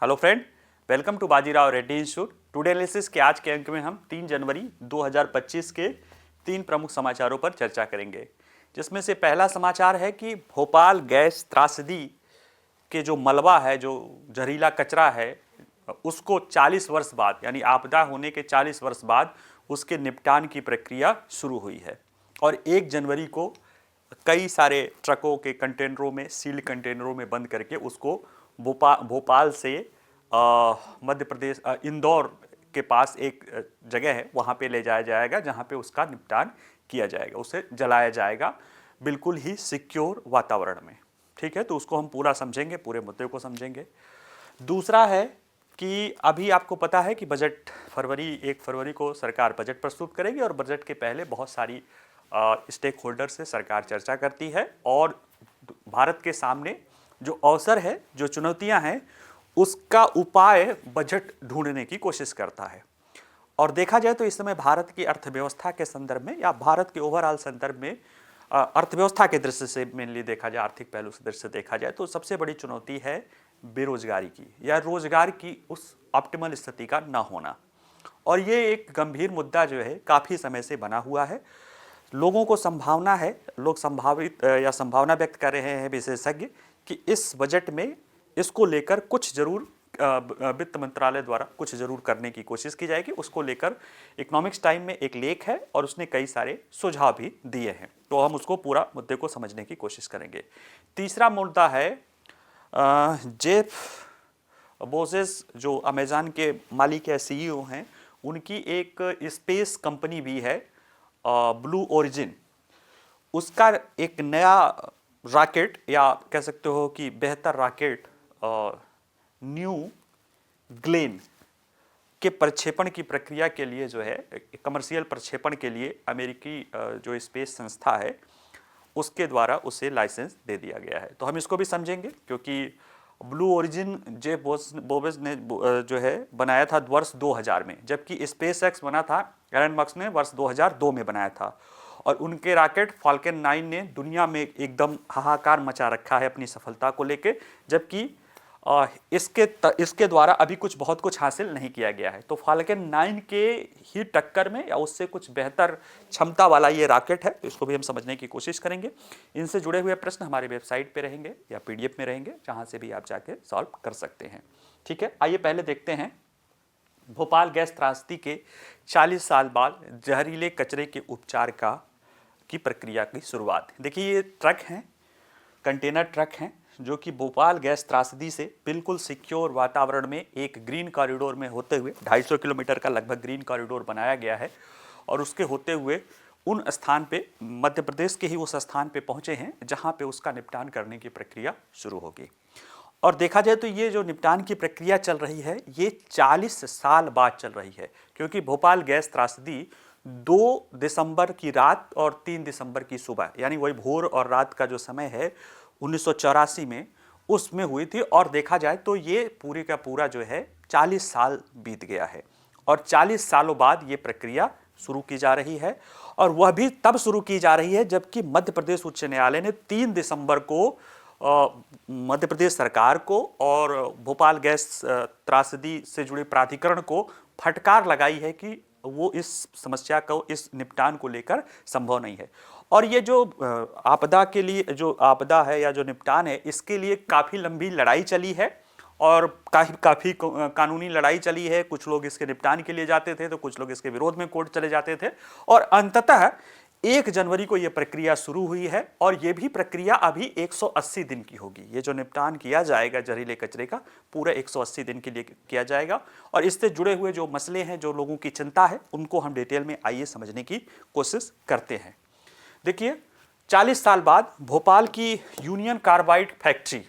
Hello friend, welcome to Bajirao Reddy Institute. Today analysis के आज के अंक में हम 3 जनवरी 2025 के 3 प्रमुख समाचारों पर चर्चा करेंगे, जिसमें से पहला समाचार है कि भोपाल गैस त्रासदी के जो मलबा है, जो जहरीला कचरा है, उसको 40 वर्ष बाद यानी आपदा होने के 40 वर्ष बाद उसके निपटान की प्रक्रिया शुरू हुई है और 1 जनवरी को कई सारे ट्रकों के कंटेनरों में, सील्ड कंटेनरों में बंद करके उसको भोपाल से मध्य प्रदेश इंदौर के पास एक जगह है वहाँ पे ले जाया जाएगा, जहाँ पे उसका निपटान किया जाएगा, उसे जलाया जाएगा बिल्कुल ही सिक्योर वातावरण में। ठीक है, तो उसको हम पूरा समझेंगे, पूरे मुद्दे को समझेंगे। दूसरा है कि अभी आपको पता है कि बजट 1 फरवरी को सरकार बजट प्रस्तुत करेगी और बजट के पहले बहुत सारी स्टेक होल्डर से सरकार चर्चा करती है और भारत के सामने जो अवसर है, जो चुनौतियां हैं, उसका उपाय बजट ढूंढने की कोशिश करता है। और देखा जाए तो इस समय भारत की अर्थव्यवस्था के संदर्भ में या भारत के ओवरऑल संदर्भ में अर्थव्यवस्था के दृष्टि से मेनली देखा जाए, आर्थिक पहलू से दृष्टि से देखा जाए तो सबसे बड़ी चुनौती है बेरोजगारी की या रोजगार की उस ऑप्टिमल स्थिति का ना होना। और ये एक गंभीर मुद्दा जो है काफ़ी समय से बना हुआ है। लोगों को संभावना है, लोग संभावना व्यक्त कर रहे हैं विशेषज्ञ कि इस बजट में इसको लेकर कुछ जरूर वित्त मंत्रालय द्वारा कुछ जरूर करने की कोशिश की जाएगी। उसको लेकर इकोनॉमिक्स टाइम में एक लेख है और उसने कई सारे सुझाव भी दिए हैं, तो हम उसको पूरा मुद्दे को समझने की कोशिश करेंगे। तीसरा मुद्दा है जेफ बेजोस, जो अमेज़न के मालिक या सीईओ हैं, उनकी एक स्पेस कंपनी भी है ब्लू ओरिजिन। उसका एक नया रॉकेट या कह सकते हो कि बेहतर रॉकेट न्यू ग्लेन के प्रक्षेपण की प्रक्रिया के लिए जो है, कमर्शियल प्रक्षेपण के लिए अमेरिकी जो स्पेस संस्था है उसके द्वारा उसे लाइसेंस दे दिया गया है। तो हम इसको भी समझेंगे क्योंकि ब्लू ओरिजिन जेफ बेजोस ने जो है बनाया था वर्ष 2000 में, जबकि स्पेस एक्स बना था एलन मस्क ने वर्ष 2002 में बनाया था। और उनके रॉकेट फाल्कन 9 ने दुनिया में एकदम हाहाकार मचा रखा है अपनी सफलता को लेके, जबकि इसके द्वारा अभी बहुत कुछ हासिल नहीं किया गया है। तो फाल्कन 9 के ही टक्कर में या उससे कुछ बेहतर क्षमता वाला ये रॉकेट है, तो इसको भी हम समझने की कोशिश करेंगे। इनसे जुड़े हुए प्रश्न हमारी वेबसाइट पे रहेंगे या पीडीएफ में रहेंगे, जहाँ से भी आप जाके सॉल्व कर सकते हैं। ठीक है, आइए पहले देखते हैं भोपाल गैस त्रासदी के 40 साल बाद जहरीले कचरे के उपचार की प्रक्रिया की शुरुआत। देखिए, ये ट्रक हैं, कंटेनर ट्रक हैं, जो कि भोपाल गैस त्रासदी से बिल्कुल सिक्योर वातावरण में एक ग्रीन कॉरिडोर में होते हुए 250 किलोमीटर का लगभग ग्रीन कॉरिडोर बनाया गया है और उसके होते हुए उन स्थान पे, मध्य प्रदेश के ही उस स्थान पे पहुंचे हैं जहां पे उसका निपटान करने की प्रक्रिया शुरू होगी। और देखा जाए तो ये जो निपटान की प्रक्रिया चल रही है ये 40 साल बाद चल रही है, क्योंकि भोपाल गैस त्रासदी 2 दिसंबर की रात और 3 दिसंबर की सुबह, यानी वही भोर और रात का जो समय है 1984 में, उसमें हुई थी। और देखा जाए तो ये पूरे का पूरा जो है 40 साल बीत गया है और 40 सालों बाद ये प्रक्रिया शुरू की जा रही है। और वह भी तब शुरू की जा रही है जबकि मध्य प्रदेश उच्च न्यायालय ने 3 दिसंबर को मध्य प्रदेश सरकार को और भोपाल गैस त्रासदी से जुड़े प्राधिकरण को फटकार लगाई है कि वो इस समस्या को, इस निपटान को लेकर संभव नहीं है। और ये जो आपदा के लिए, जो आपदा है या जो निपटान है, इसके लिए काफ़ी लंबी लड़ाई चली है और काफ़ी कानूनी लड़ाई चली है। कुछ लोग इसके निपटान के लिए जाते थे तो कुछ लोग इसके विरोध में कोर्ट चले जाते थे और अंततः 1 जनवरी को यह प्रक्रिया शुरू हुई है और ये भी प्रक्रिया अभी 180 दिन की होगी। ये जो निपटान किया जाएगा जहरीले कचरे का, पूरा 180 दिन के लिए किया जाएगा। और इससे जुड़े हुए जो मसले हैं, जो लोगों की चिंता है, उनको हम डिटेल में आइए समझने की कोशिश करते हैं। देखिए, 40 साल बाद भोपाल की यूनियन कार्बाइड फैक्ट्री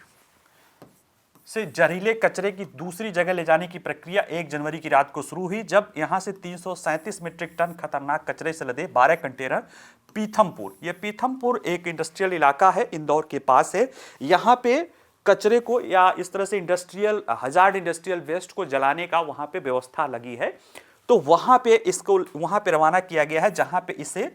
से जहरीले कचरे की दूसरी जगह ले जाने की प्रक्रिया 1 जनवरी की रात को शुरू हुई, जब यहां से 337 मीट्रिक टन खतरनाक कचरे से लदे 12 कंटेनर पीथमपुर, ये पीथमपुर एक इंडस्ट्रियल इलाका है, इंदौर के पास है, यहां पे कचरे को या इस तरह से हजार्ड इंडस्ट्रियल वेस्ट को जलाने का वहां पे व्यवस्था लगी है। तो वहां पे रवाना किया गया है, जहां पे इसे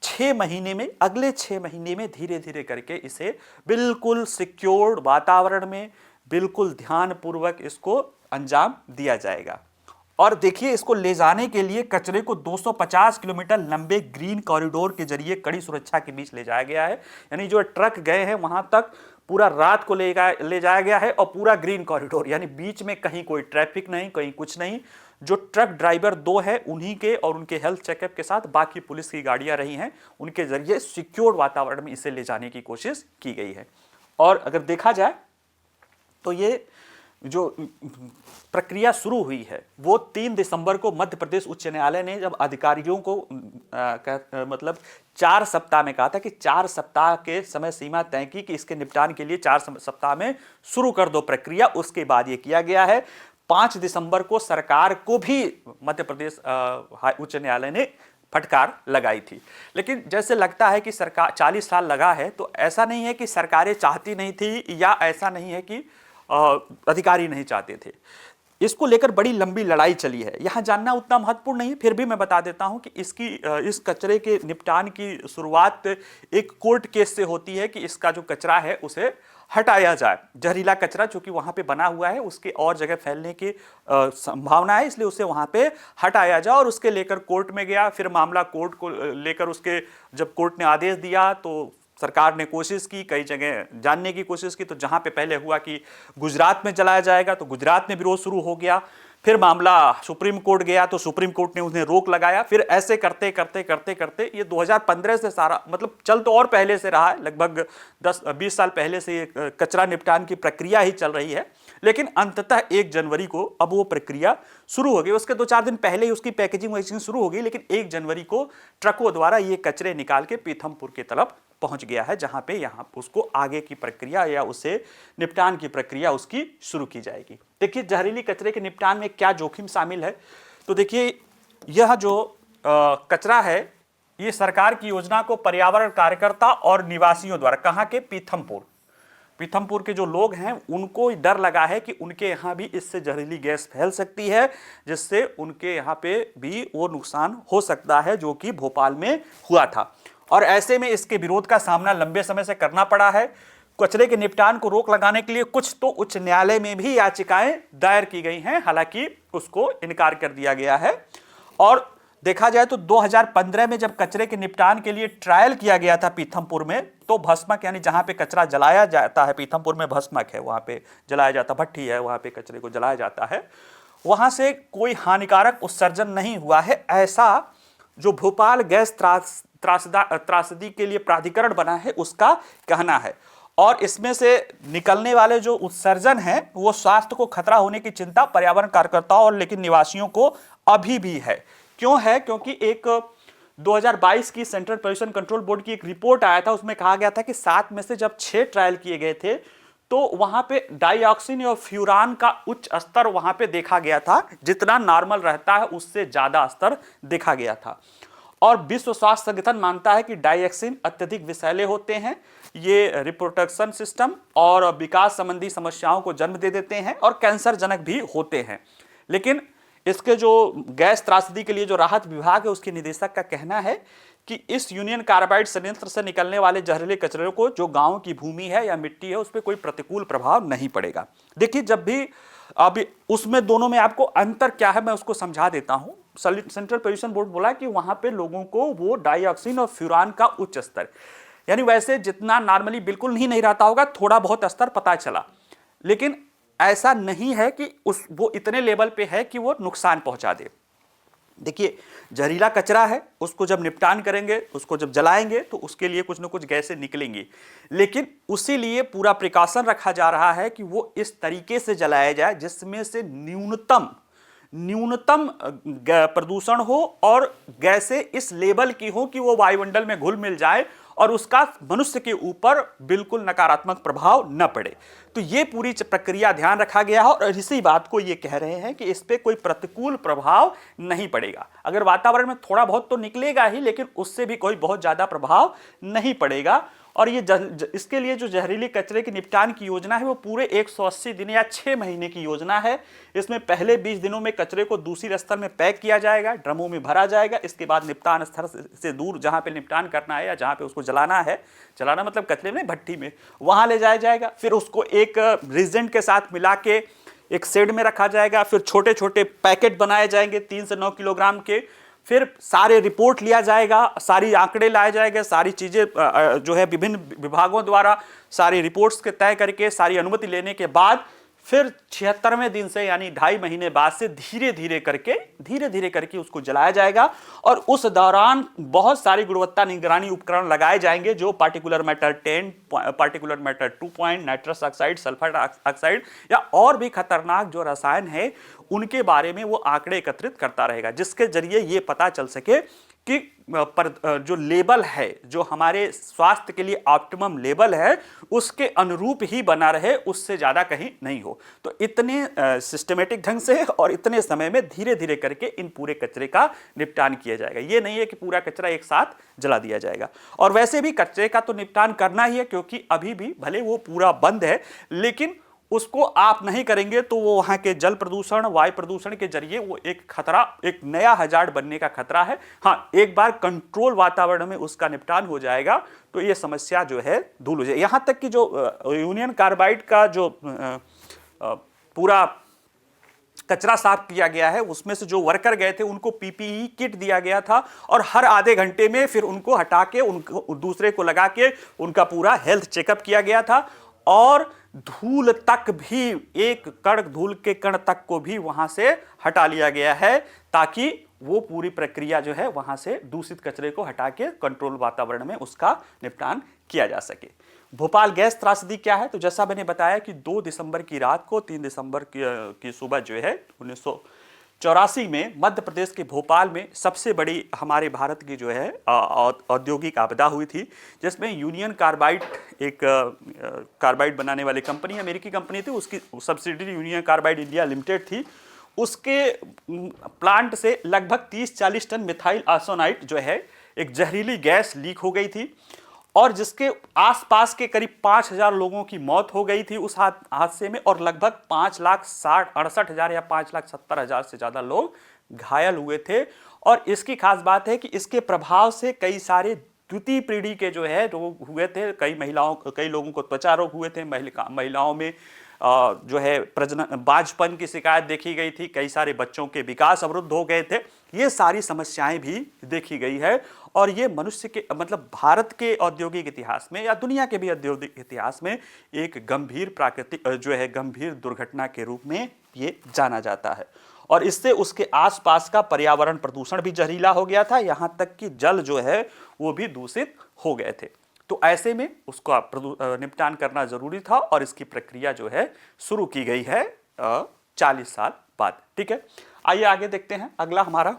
6 महीने में, अगले 6 महीने में धीरे धीरे करके इसे बिल्कुल सिक्योर्ड वातावरण में, बिल्कुल ध्यानपूर्वक इसको अंजाम दिया जाएगा। और देखिए, इसको ले जाने के लिए कचरे को 250 किलोमीटर लंबे ग्रीन कॉरिडोर के जरिए कड़ी सुरक्षा के बीच ले जाया गया है। यानी जो ट्रक गए हैं वहां तक पूरा रात को ले जाया गया है, और पूरा ग्रीन कॉरिडोर, यानी बीच में कहीं कोई ट्रैफिक नहीं, कहीं कुछ नहीं। जो ट्रक ड्राइवर 2 है उन्हीं के और उनके हेल्थ चेकअप के साथ बाकी पुलिस की गाड़ियां रही हैं, उनके जरिए सिक्योर वातावरण में इसे ले जाने की कोशिश की गई है। और अगर देखा जाए तो ये जो प्रक्रिया शुरू हुई है वो 3 दिसंबर को मध्य प्रदेश उच्च न्यायालय ने जब अधिकारियों को मतलब 4 सप्ताह में कहा था कि 4 सप्ताह के समय सीमा तय की कि इसके निपटान के लिए 4 सप्ताह में शुरू कर दो प्रक्रिया, उसके बाद ये किया गया है। 5 दिसंबर को सरकार को भी मध्य प्रदेश उच्च न्यायालय ने फटकार लगाई थी। लेकिन जैसे लगता है कि सरकार 40 साल लगा है, तो ऐसा नहीं है कि सरकारें चाहती नहीं थी, या ऐसा नहीं है कि अधिकारी नहीं चाहते थे। इसको लेकर बड़ी लंबी लड़ाई चली है। यहां जानना उतना महत्वपूर्ण नहीं है, फिर भी मैं बता देता हूं कि इस कचरे के निपटान की शुरुआत एक कोर्ट केस से होती है कि इसका जो कचरा है उसे हटाया जाए। जहरीला कचरा चूंकि वहां पे बना हुआ है, उसके और जगह फैलने की संभावना है, इसलिए उसे वहां पे हटाया जाए। और उसके लेकर कोर्ट में गया, फिर मामला कोर्ट को लेकर उसके जब कोर्ट ने आदेश दिया तो सरकार ने कोशिश की, कई जगह जानने की कोशिश की। तो जहां पे पहले हुआ कि गुजरात में जलाया जाएगा, तो गुजरात में विरोध शुरू हो गया। फिर मामला सुप्रीम कोर्ट गया, तो सुप्रीम कोर्ट ने उन्हें रोक लगाया। फिर ऐसे करते करते करते करते ये 2015 से सारा, मतलब चल तो और पहले से रहा है, लगभग 10-20 साल पहले से ये कचरा निपटान की प्रक्रिया ही चल रही है। लेकिन अंततः 1 जनवरी को अब वो प्रक्रिया शुरू हो गई। उसके 2-4 दिन पहले ही उसकी पैकेजिंग वैकेजिंग शुरू हो गई, लेकिन 1 जनवरी को ट्रकों द्वारा ये कचरे निकाल के पीथमपुर की तरफ पहुंच गया है, जहां पे यहां उसको आगे की प्रक्रिया या उसे निपटान की प्रक्रिया उसकी शुरू की जाएगी। देखिए, जहरीली कचरे के निपटान में क्या जोखिम शामिल है। तो देखिए, यह जो कचरा है, ये सरकार की योजना को पर्यावरण कार्यकर्ता और निवासियों द्वारा, कहां के, पीथमपुर के जो लोग हैं उनको डर लगा है कि उनके यहाँ भी इससे जहरीली गैस फैल सकती है, जिससे उनके यहाँ पे भी वो नुकसान हो सकता है जो कि भोपाल में हुआ था। और ऐसे में इसके विरोध का सामना लंबे समय से करना पड़ा है। कचरे के निपटान को रोक लगाने के लिए कुछ तो उच्च न्यायालय में भी याचिकाएं दायर की गई हैं, हालांकि उसको इनकार कर दिया गया है। और देखा जाए तो 2015 में जब कचरे के निपटान के लिए ट्रायल किया गया था पीथमपुर में, तो भस्मक, यानी जहां पे कचरा जलाया जाता है, पीथमपुर में भस्मक है, वहां पे जलाया जाता, भट्ठी है, वहां पे कचरे को जलाया जाता है, वहां से कोई हानिकारक उत्सर्जन नहीं हुआ है, ऐसा जो भोपाल गैस त्रासदी के लिए प्राधिकरण बना है उसका कहना है। और इसमें से निकलने वाले जो उत्सर्जन है वो स्वास्थ्य को खतरा होने की चिंता पर्यावरण कार्यकर्ताओं और लेकिन निवासियों को अभी भी है। क्यों है? क्योंकि एक 2022 की सेंट्रल पोल्यूशन कंट्रोल बोर्ड की एक रिपोर्ट आया था, उसमें कहा गया था कि 7 में से जब 6 ट्रायल किए गए थे तो वहां पे डाइऑक्सिन और फ्यूरान का उच्च स्तर वहां पे देखा गया था, जितना नॉर्मल रहता है उससे ज्यादा स्तर देखा गया था। और विश्व स्वास्थ्य संगठन मानता है कि डाइऑक्सिन अत्यधिक विषैले होते हैं, ये रिप्रोडक्शन सिस्टम और विकास संबंधी समस्याओं को जन्म दे देते हैं और कैंसर जनक भी होते हैं। लेकिन इसके जो गैस त्रासदी के लिए जो राहत विभाग है उसके निदेशक का कहना है कि इस यूनियन कार्बाइड संयंत्र से निकलने वाले जहरीले कचरे को जो गांव की भूमि है या मिट्टी है उस पर कोई प्रतिकूल प्रभाव नहीं पड़ेगा। देखिए, जब भी अभी उसमें दोनों में आपको अंतर क्या है मैं उसको समझा देता हूं। सेंट्रल पोल्यूशन बोर्ड बोला कि वहां पे लोगों को वो डाइऑक्सिन और फ्यूरान का उच्च स्तर, यानी वैसे जितना नॉर्मली बिल्कुल नहीं रहता होगा, थोड़ा बहुत स्तर पता चला, लेकिन ऐसा नहीं है कि वो इतने लेवल पे है कि वो नुकसान पहुंचा दे। देखिए, जहरीला कचरा है, उसको जब निपटान करेंगे, उसको जब जलाएंगे तो उसके लिए कुछ ना कुछ गैसें निकलेंगी, लेकिन उसी लिए पूरा प्रिकॉशन रखा जा रहा है कि वो इस तरीके से जलाया जाए जिसमें से न्यूनतम प्रदूषण हो और गैसें इस लेवल की हो कि वो वायुमंडल में घुल मिल जाए और उसका मनुष्य के ऊपर बिल्कुल नकारात्मक प्रभाव न पड़े। तो ये पूरी प्रक्रिया ध्यान रखा गया है और इसी बात को ये कह रहे हैं कि इस पे कोई प्रतिकूल प्रभाव नहीं पड़ेगा। अगर वातावरण में थोड़ा बहुत तो निकलेगा ही, लेकिन उससे भी कोई बहुत ज्यादा प्रभाव नहीं पड़ेगा। और ये इसके लिए जो जहरीले कचरे के निपटान की योजना है वो पूरे 180 दिन या 6 महीने की योजना है। इसमें पहले 20 दिनों में कचरे को दूसरे स्तर में पैक किया जाएगा, ड्रमों में भरा जाएगा, इसके बाद निपटान स्थल से दूर जहां पे निपटान करना है या जहां पे उसको जलाना है, जलाना मतलब कचरे में, भट्टी में, वहां ले जाया जाएगा। फिर उसको एक रिजेंट के साथ मिला के एक शेड में रखा जाएगा, फिर छोटे छोटे पैकेट बनाए जाएंगे 3 से 9 किलोग्राम के, फिर सारे रिपोर्ट लिया जाएगा, सारी आंकड़े लाए जाएंगे, सारी चीजें जो है विभिन्न विभागों द्वारा सारी रिपोर्ट्स के तय करके सारी अनुमति लेने के बाद फिर 76वें दिन से यानी 2.5 महीने बाद से धीरे धीरे करके उसको जलाया जाएगा। और उस दौरान बहुत सारी गुणवत्ता निगरानी उपकरण लगाए जाएंगे जो particular matter 10, particular matter 2 point, nitrous oxide, sulphur oxide या और भी खतरनाक जो रसायन है उनके बारे में वो आंकड़े एकत्रित करता रहेगा, जिसके जरिए ये पता चल सके कि जो लेवल है, जो हमारे स्वास्थ्य के लिए ऑप्टिमम लेवल है, उसके अनुरूप ही बना रहे, उससे ज्यादा कहीं नहीं हो। तो इतने सिस्टमेटिक ढंग से और इतने समय में धीरे धीरे करके इन पूरे कचरे का निपटान किया जाएगा। ये नहीं है कि पूरा कचरा एक साथ जला दिया जाएगा। और वैसे भी कचरे का तो निपटान करना ही है, क्योंकि अभी भी भले वो पूरा बंद है, लेकिन उसको आप नहीं करेंगे तो वो वहां के जल प्रदूषण, वायु प्रदूषण के जरिए वो एक खतरा, एक नया हजार्ड बनने का खतरा है। हाँ, एक बार कंट्रोल वातावरण में उसका निपटान हो जाएगा तो ये समस्या जो है दूर हो जाएगी। यहां तक कि जो यूनियन कार्बाइड का जो पूरा कचरा साफ किया गया है, उसमें से जो वर्कर गए थे उनको पीपीई किट दिया गया था और हर आधे घंटे में फिर उनको हटा के उनको दूसरे को लगा के उनका पूरा हेल्थ चेकअप किया गया था। और धूल तक भी, एक कण धूल के कण तक को भी वहां से हटा लिया गया है, ताकि वो पूरी प्रक्रिया जो है वहां से दूषित कचरे को हटा के कंट्रोल वातावरण में उसका निपटान किया जा सके। भोपाल गैस त्रासदी क्या है? तो जैसा मैंने बताया कि 2 दिसंबर की रात को 3 दिसंबर की सुबह जो है 1984 में मध्य प्रदेश के भोपाल में सबसे बड़ी हमारे भारत की जो है औद्योगिक आपदा हुई थी, जिसमें यूनियन कार्बाइड, एक कार्बाइड बनाने वाली कंपनी, अमेरिकी कंपनी थी, उसकी subsidiary union carbide India limited थी। उसके प्लांट से लगभग 30-40 टन मिथाइल आर्सेनाइड जो है एक जहरीली गैस लीक हो गई थी और जिसके आसपास के करीब 5,000 लोगों की मौत हो गई थी उस हादसे में, और लगभग 5,68,000 या 5,70,000 से ज्यादा लोग घायल हुए थे। और इसकी खास बात है कि इसके प्रभाव से कई सारे द्वितीय पीढ़ी के जो है रोग हुए थे, कई लोगों को त्वचा रोग हुए थे, महिलाओं में जो है प्रजनन बांझपन की शिकायत देखी गई थी, कई सारे बच्चों के विकास अवरुद्ध हो गए थे। ये सारी समस्याएं भी देखी गई है और ये मनुष्य के मतलब भारत के औद्योगिक इतिहास में या दुनिया के भी औद्योगिक इतिहास में एक गंभीर प्राकृतिक जो है गंभीर दुर्घटना के रूप में ये जाना जाता है। और इससे उसके आसपास का पर्यावरण प्रदूषण भी जहरीला हो गया था, यहाँ तक कि जल जो है वो भी दूषित हो गए थे। तो ऐसे में उसका निपटान करना जरूरी था और इसकी प्रक्रिया जो है शुरू की गई है 40 साल बाद। ठीक है, आइए आगे देखते हैं अगला हमारा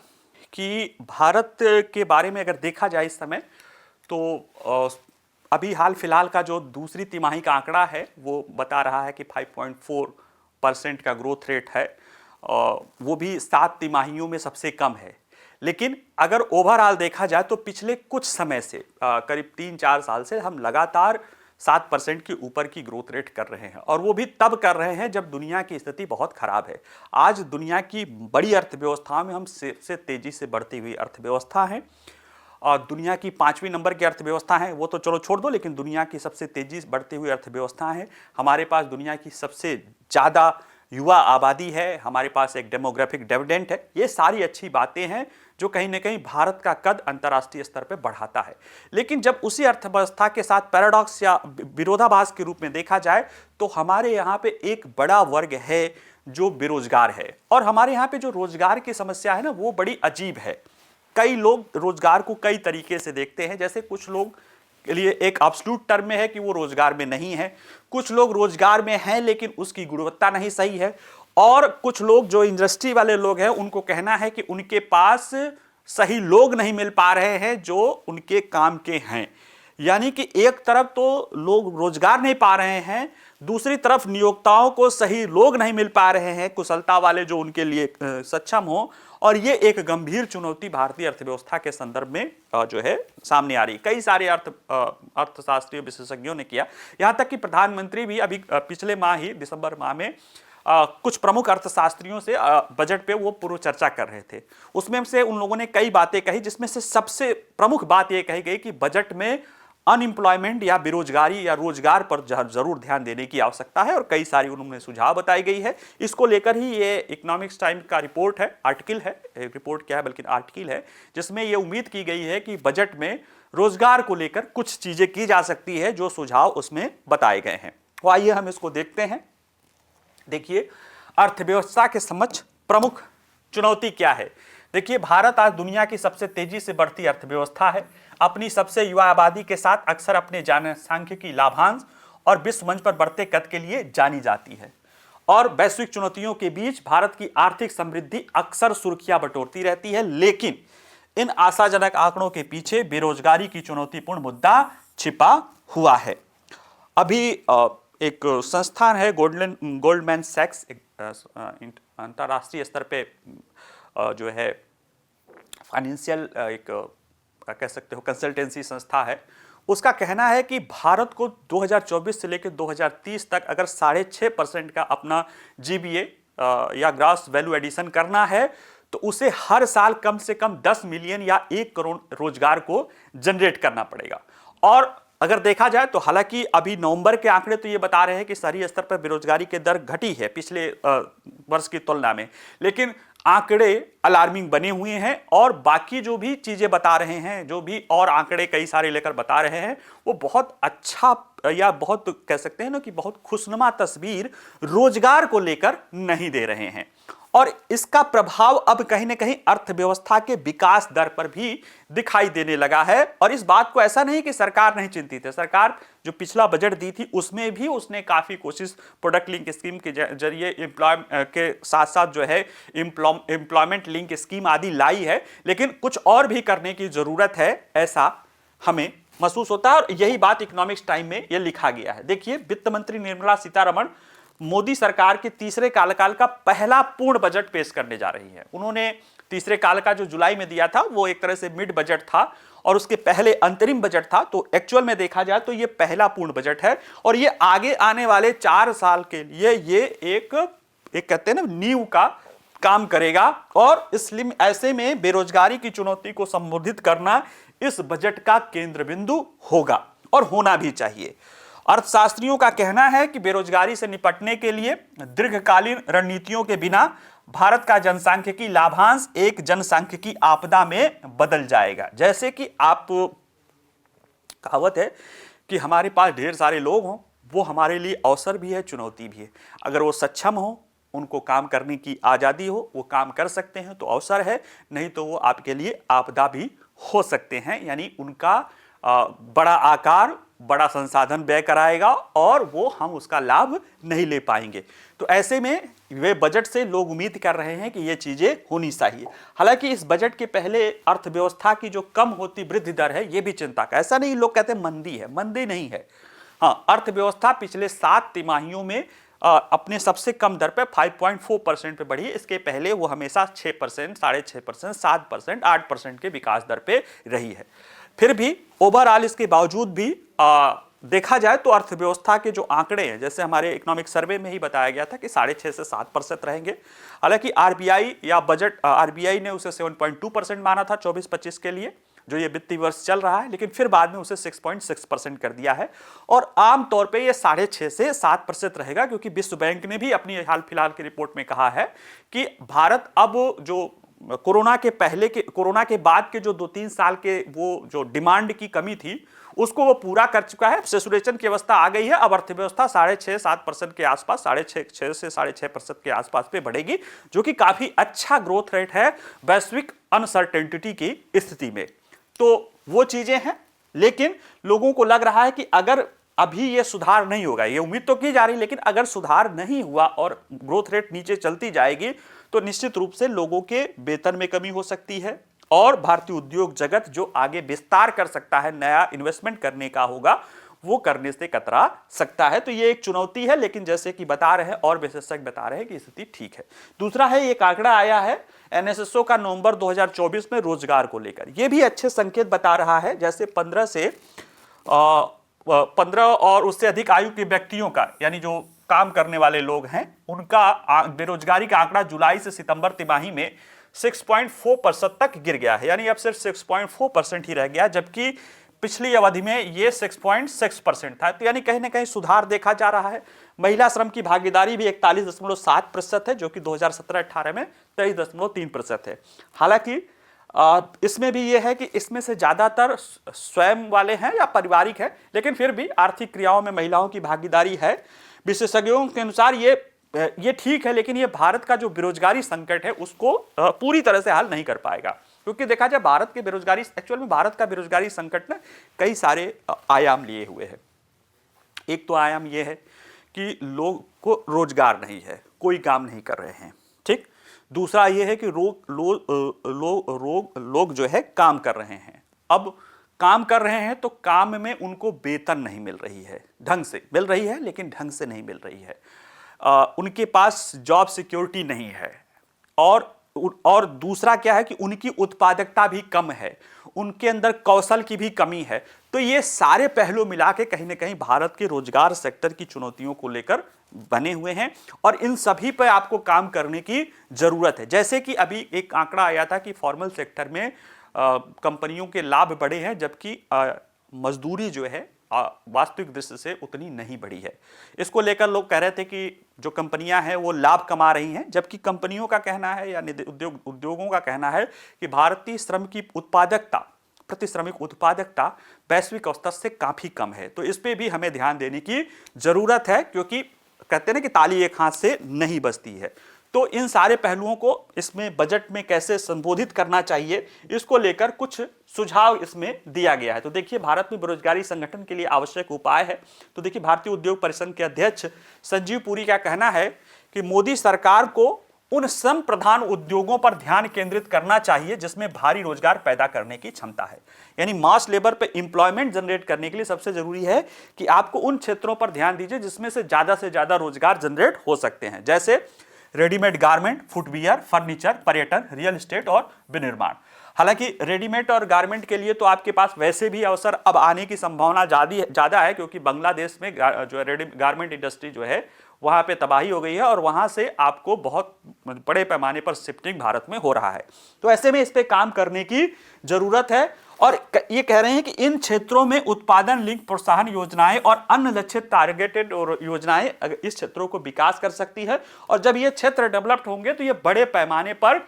कि भारत के बारे में अगर देखा जाए इस समय तो अभी हाल फिलहाल का जो दूसरी तिमाही का आंकड़ा है वो बता रहा है कि 5.4% का ग्रोथ रेट है, वो भी 7 तिमाहियों में सबसे कम है। लेकिन अगर ओवरऑल देखा जाए तो पिछले कुछ समय से करीब 3-4 साल से हम लगातार 7% के ऊपर की ग्रोथ रेट कर रहे हैं, और वो भी तब कर रहे हैं जब दुनिया की स्थिति बहुत खराब है। आज दुनिया की बड़ी अर्थव्यवस्थाओं में हम सबसे तेजी से बढ़ती हुई अर्थव्यवस्था हैं और दुनिया की 5वीं नंबर की अर्थव्यवस्था है, वो तो चलो छोड़ दो, लेकिन दुनिया की सबसे तेजी से बढ़ती हुई अर्थव्यवस्था है। हमारे पास दुनिया की सबसे ज़्यादा युवा आबादी है, हमारे पास एक डेमोग्राफिक डिविडेंड है। ये सारी अच्छी बातें हैं जो कहीं ना कहीं भारत का कद अंतर्राष्ट्रीय स्तर पर बढ़ाता है। लेकिन जब उसी अर्थव्यवस्था के साथ पैराडॉक्स या विरोधाभास के रूप में देखा जाए तो हमारे यहाँ पे एक बड़ा वर्ग है जो बेरोजगार है, और हमारे यहाँ पे जो रोजगार की समस्या है ना वो बड़ी अजीब है। कई लोग रोजगार को कई तरीके से देखते हैं, जैसे कुछ लोग के लिए एक एब्सोल्यूट टर्म में है कि वो रोजगार में नहीं है, कुछ लोग रोजगार में हैं लेकिन उसकी गुणवत्ता नहीं सही है, और कुछ लोग जो इंडस्ट्री वाले लोग हैं उनको कहना है कि उनके पास सही लोग नहीं मिल पा रहे हैं जो उनके काम के हैं। यानी कि एक तरफ तो लोग रोजगार नहीं पा रहे हैं, दूसरी तरफ नियोक्ताओं को सही लोग नहीं मिल पा रहे हैं कुशलता वाले जो उनके लिए सक्षम हो, और ये एक गंभीर चुनौती भारतीय अर्थव्यवस्था के संदर्भ में जो है सामने आ रही। कई सारे अर्थशास्त्रीय विशेषज्ञों ने किया, यहाँ तक कि प्रधानमंत्री भी अभी पिछले माह ही दिसंबर माह में कुछ प्रमुख अर्थशास्त्रियों से बजट पे वो पूर्व चर्चा कर रहे थे। उसमें से उन लोगों ने कई बातें कही, जिसमें से सबसे प्रमुख बात ये कही गई कि बजट में अनएम्प्लॉयमेंट या बेरोजगारी या रोजगार पर जरूर ध्यान देने की आवश्यकता है और कई सारी उन्होंने सुझाव बताई गई है। इसको लेकर ही ये इकोनॉमिक्स टाइम का रिपोर्ट है, आर्टिकल है, रिपोर्ट क्या है बल्कि आर्टिकल है, जिसमें ये उम्मीद की गई है कि बजट में रोजगार को लेकर कुछ चीजें की जा सकती है जो सुझाव उसमें बताए गए हैं। तो आइए हम इसको देखते हैं। देखिए, अर्थव्यवस्था के समक्ष प्रमुख चुनौती क्या है। देखिए, भारत आज दुनिया की सबसे तेजी से बढ़ती अर्थव्यवस्था है। अपनी सबसे युवा आबादी के साथ अक्सर अपने जनसांख्यिकी लाभांश और विश्व मंच पर बढ़ते कद के लिए जानी जाती है और वैश्विक चुनौतियों के बीच भारत की आर्थिक समृद्धि अक्सर सुर्खियां बटोरती रहती है। लेकिन इन आशाजनक आंकड़ों के पीछे बेरोजगारी की चुनौतीपूर्ण मुद्दा छिपा हुआ है। अभी एक संस्थान है गोल्डमैन सैक्स, अंतरराष्ट्रीय स्तर पे जो है फाइनेंशियल एक कह सकते हो कंसल्टेंसी संस्था है, उसका कहना है कि भारत को 2024 से लेकर 2030 तक अगर 6.5% का अपना जीबीए या ग्रॉस वैल्यू एडिशन करना है तो उसे हर साल कम से कम 10 मिलियन या 1 करोड़ रोजगार को जनरेट करना पड़ेगा। और अगर देखा जाए तो हालांकि अभी नवंबर के आंकड़े तो ये बता रहे हैं कि शहरी स्तर पर बेरोजगारी की दर घटी है पिछले वर्ष की तुलना में, लेकिन आंकड़े अलार्मिंग बने हुए हैं और बाकी जो भी चीजें बता रहे हैं, जो भी और आंकड़े कई सारे लेकर बता रहे हैं, वो बहुत अच्छा या बहुत कह सकते हैं ना कि बहुत खुशनुमा तस्वीर रोजगार को लेकर नहीं दे रहे हैं। और इसका प्रभाव अब कहीं ना कहीं अर्थव्यवस्था के विकास दर पर भी दिखाई देने लगा है। और इस बात को ऐसा नहीं कि सरकार नहीं चिंतित है, सरकार जो पिछला बजट दी थी उसमें भी उसने काफी कोशिश प्रोडक्ट लिंक स्कीम के जरिए के साथ साथ जो है एम्प्लॉयमेंट लिंक स्कीम आदि लाई है, लेकिन कुछ और भी करने की जरूरत है, ऐसा हमें महसूस होता है। और यही बात इकोनॉमिक्स टाइम में यह लिखा गया है। देखिए, वित्त मंत्री निर्मला सीतारमण मोदी सरकार के तीसरे कार्यकाल का पहला पूर्ण बजट पेश करने जा रही है। उन्होंने तीसरे काल का जो जुलाई में दिया था वो एक तरह से मिड बजट था और उसके पहले अंतरिम बजट था, तो एक्चुअल में देखा जाए तो ये पहला पूर्ण बजट है और ये आगे आने वाले 4 साल के लिए ये एक कहते हैं ना नींव का काम करेगा। और इसलिए ऐसे में बेरोजगारी की चुनौती को संबोधित करना इस बजट का केंद्र बिंदु होगा और होना भी चाहिए। अर्थशास्त्रियों का कहना है कि बेरोजगारी से निपटने के लिए दीर्घकालीन रणनीतियों के बिना भारत का जनसांख्यिकी लाभांश एक जनसांख्यिकी आपदा में बदल जाएगा। जैसे कि आप कहावत है कि हमारे पास ढेर सारे लोग हों, वो हमारे लिए अवसर भी है, चुनौती भी है। अगर वो सक्षम हो, उनको काम करने की आज़ादी हो, वो काम कर सकते हैं तो अवसर है, नहीं तो वो आपके लिए आपदा भी हो सकते हैं। यानी उनका बड़ा आकार बड़ा संसाधन व्यय कराएगा और वो हम उसका लाभ नहीं ले पाएंगे। तो ऐसे में वे बजट से लोग उम्मीद कर रहे हैं कि ये चीजें होनी चाहिए। हालांकि इस बजट के पहले अर्थव्यवस्था की जो कम होती वृद्धि दर है ये भी चिंता का, ऐसा नहीं लोग कहते मंदी है, मंदी नहीं है। हाँ, अर्थव्यवस्था पिछले 7 तिमाहियों में अपने सबसे कम दर पे 5.4% पे बढ़ी है। इसके पहले वो हमेशा 6%, 6.5%, 7%, 8% के विकास दर पे रही है। फिर भी ओवरऑल इसके बावजूद भी देखा जाए तो अर्थव्यवस्था के जो आंकड़े हैं, जैसे हमारे इकोनॉमिक सर्वे में ही बताया गया था कि 6.5 से 7% रहेंगे। हालांकि आरबीआई ने उसे 7.2% माना था 24-25 के लिए, जो ये वित्तीय वर्ष चल रहा है, लेकिन फिर बाद में उसे 6.6% कर दिया है और आमतौर पे ये 6.5 से 7% रहेगा, क्योंकि विश्व बैंक ने भी अपनी हाल फिलहाल की रिपोर्ट में कहा है कि भारत अब जो कोरोना के बाद के जो 2-3 साल के वो जो डिमांड की कमी थी उसको वो पूरा कर चुका है। सैचुरेशन की अवस्था आ गई है। अब अर्थव्यवस्था 6.5-7% के आसपास, 6.5 से 6.5% के आसपास पे बढ़ेगी, जो कि काफी अच्छा ग्रोथ रेट है वैश्विक अनसर्टेनिटी की स्थिति में। तो वो चीजें हैं, लेकिन लोगों को लग रहा है कि अगर अभी ये सुधार नहीं होगा, ये उम्मीद तो की जा रही, लेकिन अगर सुधार नहीं हुआ और ग्रोथ रेट नीचे चलती जाएगी तो निश्चित रूप से लोगों के वेतन में कमी हो सकती है और भारतीय उद्योग जगत जो आगे विस्तार कर सकता है, नया इन्वेस्टमेंट करने का होगा, वो करने से कतरा सकता है। तो ये एक चुनौती है, लेकिन जैसे कि बता रहे हैं और विशेषज्ञ बता रहे हैं कि स्थिति ठीक है। दूसरा है, एक आंकड़ा आया है एनएसएसओ का नवंबर 2024 में रोजगार को लेकर, ये भी अच्छे संकेत बता रहा है। जैसे 15 और उससे अधिक आयु के व्यक्तियों का, यानी जो काम करने वाले लोग हैं, उनका बेरोजगारी का आंकड़ा जुलाई से सितंबर तिमाही में 6.4% तक गिर गया है, यानी अब सिर्फ 6.4% ही रह गया, जबकि पिछली अवधि में ये 6.6% था, तो यानी कहीं ना कहीं सुधार देखा जा रहा है। महिला श्रम की भागीदारी भी 41.7% है, जो कि 2017-18 में 23.3% है। हालांकि इसमें भी यह है कि इसमें से ज्यादातर स्वयं वाले हैं या पारिवारिक है, लेकिन फिर भी आर्थिक क्रियाओं में महिलाओं की भागीदारी है। विशेषज्ञों के अनुसार ये ठीक है, लेकिन ये भारत का जो बेरोजगारी संकट है उसको पूरी तरह से हल नहीं कर पाएगा, क्योंकि देखा जाए भारत के बेरोजगारी, एक्चुअल में भारत का बेरोजगारी संकट ने कई सारे आयाम लिए हुए हैं। एक तो आयाम यह है कि लोग को रोजगार नहीं है, कोई काम नहीं कर रहे हैं, ठीक। दूसरा यह है कि लोग जो है काम कर रहे हैं। अब काम कर रहे हैं तो काम में उनको वेतन नहीं मिल रही है, ढंग से मिल रही है लेकिन ढंग से नहीं मिल रही है। उनके पास जॉब सिक्योरिटी नहीं है, और दूसरा क्या है कि उनकी उत्पादकता भी कम है, उनके अंदर कौशल की भी कमी है। तो ये सारे पहलू मिला के कहीं ना कहीं भारत के रोजगार सेक्टर की चुनौतियों को लेकर बने हुए हैं, और इन सभी पर आपको काम करने की जरूरत है। जैसे कि अभी एक आंकड़ा आया था कि फॉर्मल सेक्टर में कंपनियों के लाभ बढ़े हैं, जबकि मजदूरी जो है वास्तविक दृष्टि से उतनी नहीं बढ़ी है। इसको लेकर लोग कह रहे थे कि जो कंपनियां हैं वो लाभ कमा रही हैं, जबकि कंपनियों का कहना है या उद्योगों का कहना है कि भारतीय श्रम की उत्पादकता, प्रति श्रमिक उत्पादकता वैश्विक औसत से काफी कम है। तो इस पे भी हमें ध्यान देने की जरूरत है, क्योंकि कहते हैं ना कि ताली एक हाथ से नहीं बजती है। तो इन सारे पहलुओं को इसमें बजट में कैसे संबोधित करना चाहिए, इसको लेकर कुछ सुझाव इसमें दिया गया है। तो देखिए, भारत में बेरोजगारी संगठन के लिए आवश्यक उपाय है। तो देखिए, भारतीय उद्योग परिसंघ के अध्यक्ष संजीव पुरी का कहना है कि मोदी सरकार को उन श्रम प्रधान उद्योगों पर ध्यान केंद्रित करना चाहिए जिसमें भारी रोजगार पैदा करने की क्षमता है। यानी मास लेबर पे एम्प्लॉयमेंट जनरेट करने के लिए सबसे जरूरी है कि आपको उन क्षेत्रों पर ध्यान दीजिए जिसमें से ज्यादा रोजगार जनरेट हो सकते हैं, जैसे रेडीमेड गारमेंट, फुटवियर, फर्नीचर, पर्यटन, रियल एस्टेट और विनिर्माण। हालांकि रेडीमेड और गारमेंट के लिए तो आपके पास वैसे भी अवसर अब आने की संभावना ज्यादा है, क्योंकि बांग्लादेश में जो गारमेंट इंडस्ट्री जो है वहां पे तबाही हो गई है, और वहां से आपको बहुत बड़े पैमाने पर शिफ्टिंग भारत में हो रहा है। तो ऐसे में इस पे काम करने की जरूरत है, और ये कह रहे हैं कि इन क्षेत्रों में उत्पादन लिंक प्रोत्साहन योजनाएं और अन्य लक्षित टारगेटेड योजनाएं इस क्षेत्रों को विकास कर सकती है। और जब ये क्षेत्र डेवलप्ड होंगे तो ये बड़े पैमाने पर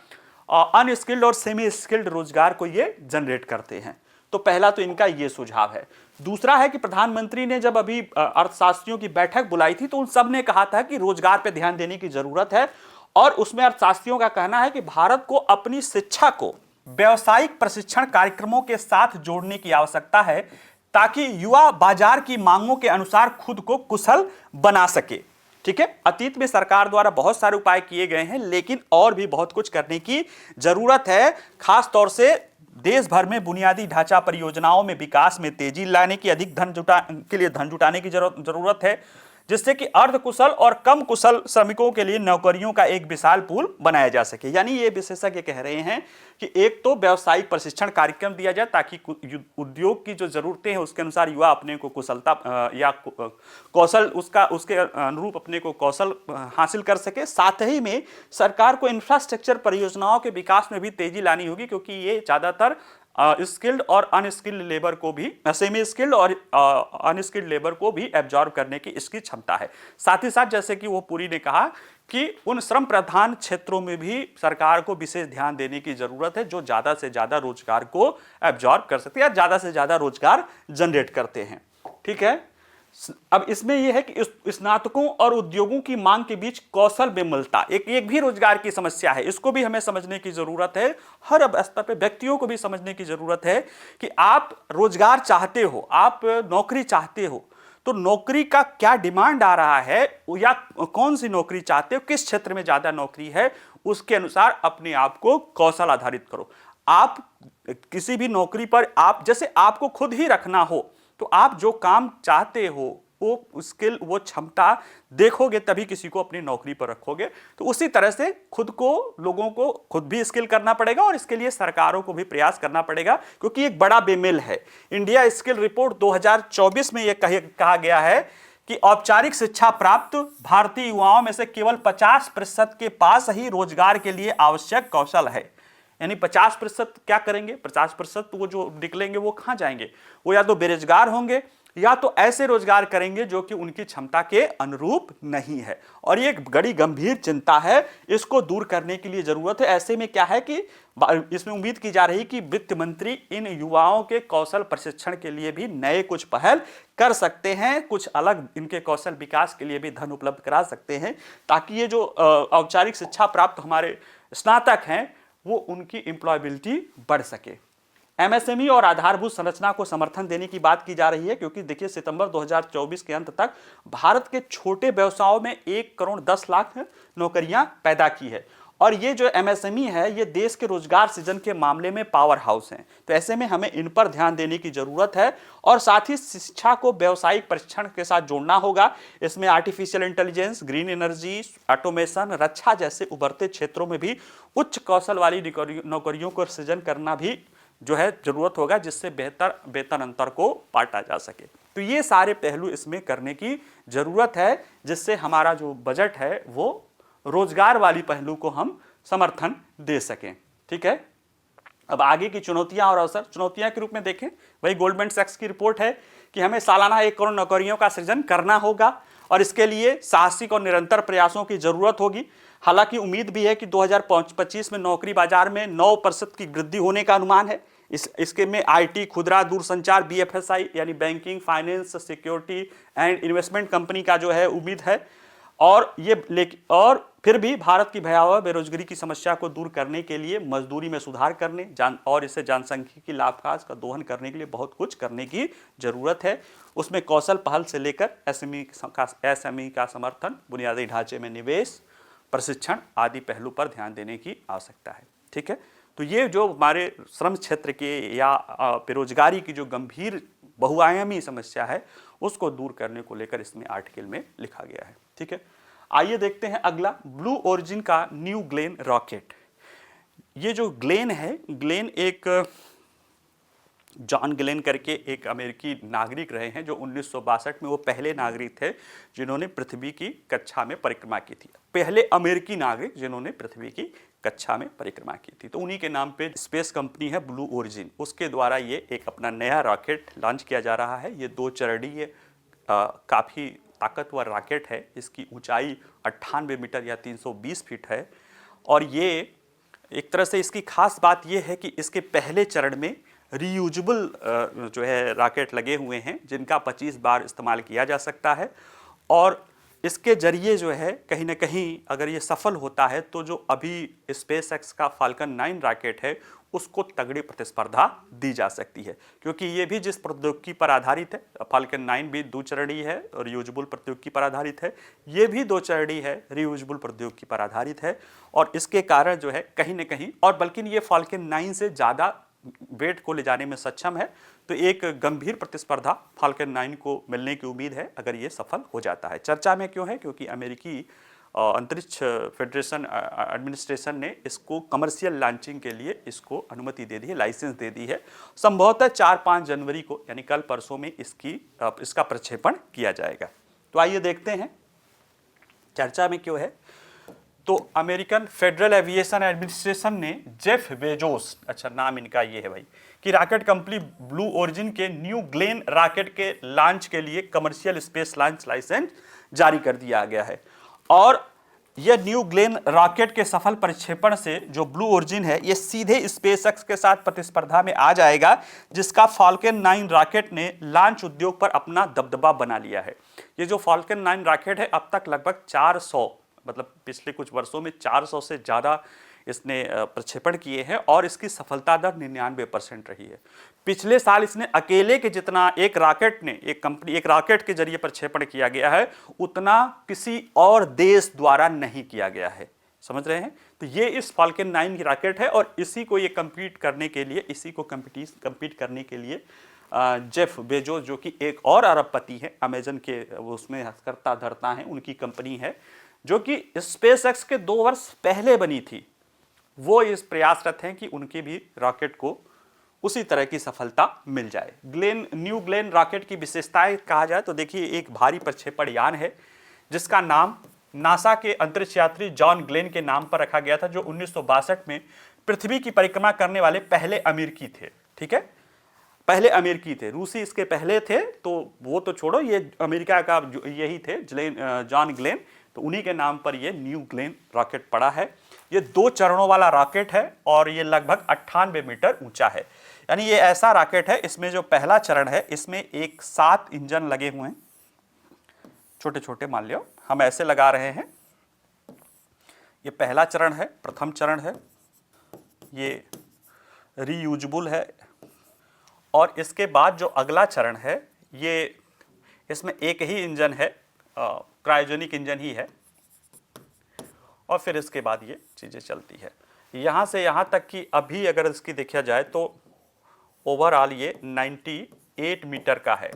अनस्किल्ड और सेमी स्किल्ड रोजगार को ये जनरेट करते हैं। तो पहला तो इनका ये सुझाव है। दूसरा है कि प्रधानमंत्री ने जब अभी अर्थशास्त्रियों की बैठक बुलाई थी तो उन सब ने कहा था कि रोजगार पे ध्यान देने की जरूरत है, और उसमें अर्थशास्त्रियों का कहना है कि भारत को अपनी शिक्षा को व्यावसायिक प्रशिक्षण कार्यक्रमों के साथ जोड़ने की आवश्यकता है, ताकि युवा बाजार की मांगों के अनुसार खुद को कुशल बना सके। ठीक है, अतीत में सरकार द्वारा बहुत सारे उपाय किए गए हैं, लेकिन और भी बहुत कुछ करने की जरूरत है। खास तौर से देश भर में बुनियादी ढांचा परियोजनाओं में विकास में तेजी लाने की, अधिक धन जुटाने की जरूरत है, जिससे कि अर्धकुशल और कम कुशल श्रमिकों के लिए नौकरियों का एक विशाल पूल बनाया जा सके। यानी ये विशेषज्ञ कह रहे हैं कि एक तो व्यावसायिक प्रशिक्षण कार्यक्रम दिया जाए, ताकि उद्योग की जो जरूरतें हैं उसके अनुसार युवा अपने को कुशलता या कौशल उसके अनुरूप अपने को कौशल हासिल कर सके। साथ ही में सरकार को इंफ्रास्ट्रक्चर परियोजनाओं के विकास में भी तेजी लानी होगी, क्योंकि ये ज्यादातर स्किल्ड और अनस्किल्ड लेबर को भी, सेमी स्किल्ड और अनस्किल्ड लेबर को भी एब्जॉर्ब करने की इसकी क्षमता है। साथ ही साथ जैसे कि वो पुरी ने कहा कि उन श्रम प्रधान क्षेत्रों में भी सरकार को विशेष ध्यान देने की जरूरत है, जो ज्यादा से ज्यादा रोजगार को एब्जॉर्ब कर सकते हैं या ज्यादा से ज्यादा रोजगार जनरेट करते हैं। ठीक है, अब इसमें यह है कि स्नातकों और उद्योगों की मांग के बीच कौशल विमलता एक भी रोजगार की समस्या है, इसको भी हमें समझने की जरूरत है। हर स्तर पे व्यक्तियों को भी समझने की जरूरत है कि आप रोजगार चाहते हो, आप नौकरी चाहते हो, तो नौकरी का क्या डिमांड आ रहा है या कौन सी नौकरी चाहते हो, किस क्षेत्र में ज्यादा नौकरी है, उसके अनुसार अपने आप को कौशल आधारित करो। आप किसी भी नौकरी पर आप जैसे आपको खुद ही रखना हो, तो आप जो काम चाहते हो वो स्किल, वो क्षमता देखोगे, तभी किसी को अपनी नौकरी पर रखोगे। तो उसी तरह से खुद को, लोगों को खुद भी स्किल करना पड़ेगा, और इसके लिए सरकारों को भी प्रयास करना पड़ेगा, क्योंकि एक बड़ा बेमेल है। इंडिया स्किल रिपोर्ट 2024 में यह कहा गया है कि औपचारिक शिक्षा प्राप्त भारतीय युवाओं में से केवल 50% के पास ही रोजगार के लिए आवश्यक कौशल है। यानी 50% क्या करेंगे, 50% वो जो निकलेंगे वो कहां जाएंगे, वो या तो बेरोजगार होंगे या तो ऐसे रोजगार करेंगे जो कि उनकी क्षमता के अनुरूप नहीं है। और ये एक बड़ी गंभीर चिंता है, इसको दूर करने के लिए जरूरत है। ऐसे में क्या है कि इसमें उम्मीद की जा रही कि वित्त मंत्री इन युवाओं के कौशल प्रशिक्षण के लिए भी नए कुछ पहल कर सकते हैं, कुछ अलग इनके कौशल विकास के लिए भी धन उपलब्ध करा सकते हैं, ताकि ये जो औपचारिक शिक्षा प्राप्त हमारे स्नातक हैं वो उनकी एम्प्लॉयबिलिटी बढ़ सके। एमएसएमई और आधारभूत संरचना को समर्थन देने की बात की जा रही है, क्योंकि देखिए सितंबर 2024 के अंत तक भारत के छोटे व्यवसायों में 1 करोड़ 10 लाख नौकरियां पैदा की है। और ये जो एमएसएमई है ये देश के रोजगार सृजन के मामले में पावर हाउस हैं। तो ऐसे में हमें इन पर ध्यान देने की जरूरत है और साथ ही शिक्षा को व्यावसायिक प्रशिक्षण के साथ जोड़ना होगा। इसमें artificial intelligence, green energy, automation, रक्षा जैसे उभरते क्षेत्रों में भी उच्च कौशल वाली नौकरियों को सृजन करना भी जो है जरूरत होगा, जिससे बेहतर वेतन अंतर को पाटा जा सके। तो ये सारे पहलू इसमें करने की जरूरत है, जिससे हमारा जो बजट है वो रोजगार वाली पहलू को हम समर्थन दे सकें। ठीक है, अब आगे की चुनौतियां और अवसर। चुनौतियां के रूप में देखें, वही गोल्डमैन सैक्स की रिपोर्ट है कि हमें सालाना 1 करोड़ नौकरियों का सृजन करना होगा और इसके लिए साहसिक और निरंतर प्रयासों की जरूरत होगी। हालांकि उम्मीद भी है कि 2025 में नौकरी बाजार में 9% की वृद्धि होने का अनुमान है। इसके में आईटी, खुदरा, दूरसंचार, बीएफएसआई यानी banking, finance, security and investment company का जो है उम्मीद है। और फिर भी भारत की भयावह बेरोजगारी की समस्या को दूर करने के लिए मजदूरी में सुधार करने और इससे जनसंख्यिकी लाभांश का दोहन करने के लिए बहुत कुछ करने की जरूरत है। उसमें कौशल पहल से लेकर एसएमई का समर्थन, बुनियादी ढांचे में निवेश, प्रशिक्षण आदि पहलू पर ध्यान देने की आवश्यकता है। ठीक है, तो ये जो हमारे श्रम क्षेत्र के या बेरोजगारी की जो गंभीर बहुआयामी समस्या है उसको दूर करने को लेकर इसमें आर्टिकल में लिखा गया है। ठीक है, आइए देखते हैं अगला, ब्लू ओरिजिन का न्यू ग्लेन रॉकेट। ये जो ग्लेन है, ग्लेन एक जॉन ग्लेन करके एक अमेरिकी नागरिक रहे हैं जो 1962 में वो पहले नागरिक थे जिन्होंने पृथ्वी की कक्षा में परिक्रमा की थी, पहले अमेरिकी नागरिक जिन्होंने पृथ्वी की कक्षा में परिक्रमा की थी। तो उन्हीं के नाम पे स्पेस कंपनी है ब्लू ओरिजिन, उसके द्वारा ये एक अपना नया रॉकेट लॉन्च किया जा रहा है। ये 2 चरणीय काफ़ी ताकतवर रॉकेट है। इसकी ऊंचाई 98 मीटर या 320 फीट है और ये एक तरह से इसकी खास बात ये है कि इसके पहले चरण में रीयूजेबल जो है रॉकेट लगे हुए हैं जिनका 25 बार इस्तेमाल किया जा सकता है। और इसके जरिए जो है कहीं ना कहीं अगर ये सफल होता है तो जो अभी स्पेसएक्स का फाल्कन 9 रॉकेट है उसको तगड़ी प्रतिस्पर्धा दी जा सकती है, क्योंकि ये भी जिस प्रौद्योगिकी पर आधारित है, फाल्कन 9 भी 2 चरणीय है और रियूजेबल प्रौद्योगिकी पर आधारित है, ये भी 2 चरणीय है, रियूजेबल प्रौद्योगिकी पर आधारित है। और इसके कारण जो है कहीं ना कहीं, और बल्कि ये फाल्कन 9 से ज़्यादा वेट को ले जाने में सक्षम है। तो एक गंभीर प्रतिस्पर्धा फाल्कन 9 को मिलने की उम्मीद है अगर ये सफल हो जाता है। चर्चा में क्यों है? क्योंकि अमेरिकी अंतरिक्ष फेडरेशन एडमिनिस्ट्रेशन ने इसको कमर्शियल लॉन्चिंग के लिए इसको अनुमति दे दी है, लाइसेंस दे दी है। संभवतः 4-5 जनवरी को यानी कल परसों में इसका प्रक्षेपण किया जाएगा। तो आइए देखते हैं चर्चा में क्यों है। तो अमेरिकन फेडरल एविएशन एडमिनिस्ट्रेशन ने जेफ बेजोस, अच्छा नाम इनका ये है भाई, कि रॉकेट कंपनी ब्लू ओरिजिन के न्यू ग्लेन रॉकेट के लॉन्च के लिए कमर्शियल स्पेस लॉन्च लाइसेंस जारी कर दिया गया है। और यह न्यू ग्लेन रॉकेट के सफल प्रक्षेपण से जो ब्लू ओरिजिन है ये सीधे स्पेसएक्स के साथ प्रतिस्पर्धा में आ जाएगा, जिसका फाल्कन 9 रॉकेट ने लॉन्च उद्योग पर अपना दबदबा बना लिया है। ये जो फाल्कन 9 रॉकेट है अब तक लगभग 400, मतलब पिछले कुछ वर्षों में 400 से ज़्यादा इसने प्रक्षेपण किए हैं और इसकी सफलता दर 99% रही है। पिछले साल इसने अकेले के जितना एक रॉकेट के जरिए प्रक्षेपण किया गया है उतना किसी और देश द्वारा नहीं किया गया है। समझ रहे हैं? तो ये इस फाल्कन 9 की रॉकेट है और इसी को ये कम्पीट करने के लिए जेफ बेजोस जो कि एक और अरबपति है, अमेजन के उसमें हस्तकर्ता धरता है, उनकी कंपनी है जो कि स्पेसएक्स के 2 वर्ष पहले बनी थी, वो इस प्रयासरत हैं कि उनके भी रॉकेट को उसी तरह की सफलता मिल जाए। न्यू ग्लेन रॉकेट की विशेषताएं कहा जाए तो देखिए, एक भारी प्रक्षेपण यान है जिसका नाम नासा के अंतरिक्ष यात्री जॉन ग्लेन के नाम पर रखा गया था, जो 1962 में पृथ्वी की परिक्रमा करने वाले पहले अमेरिकी थे। ठीक है, पहले अमेरिकी थे, रूसी इसके पहले थे, तो वो तो छोड़ो, ये अमेरिका का यही थे जॉन ग्लेन, तो उन्हीं के नाम पर ये न्यू ग्लेन रॉकेट पड़ा है। ये 2 चरणों वाला रॉकेट है और ये लगभग 98 मीटर ऊंचा है। यानी ये ऐसा रॉकेट है, इसमें जो पहला चरण है इसमें एक 7 इंजन लगे हुए हैं, छोटे छोटे, मान लियो हम ऐसे लगा रहे हैं। ये पहला चरण है, प्रथम चरण है, ये रीयूजेबल है। और इसके बाद जो अगला चरण है, ये इसमें एक ही इंजन है, क्रायोजेनिक इंजन ही है, और फिर इसके बाद ये चीज़ें चलती है। यहाँ से यहाँ तक कि अभी अगर इसकी देखा जाए तो ओवरऑल ये 98 मीटर का है,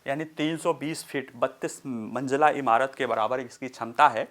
यानी 320 फीट, 32 मंजिला इमारत के बराबर इसकी क्षमता है।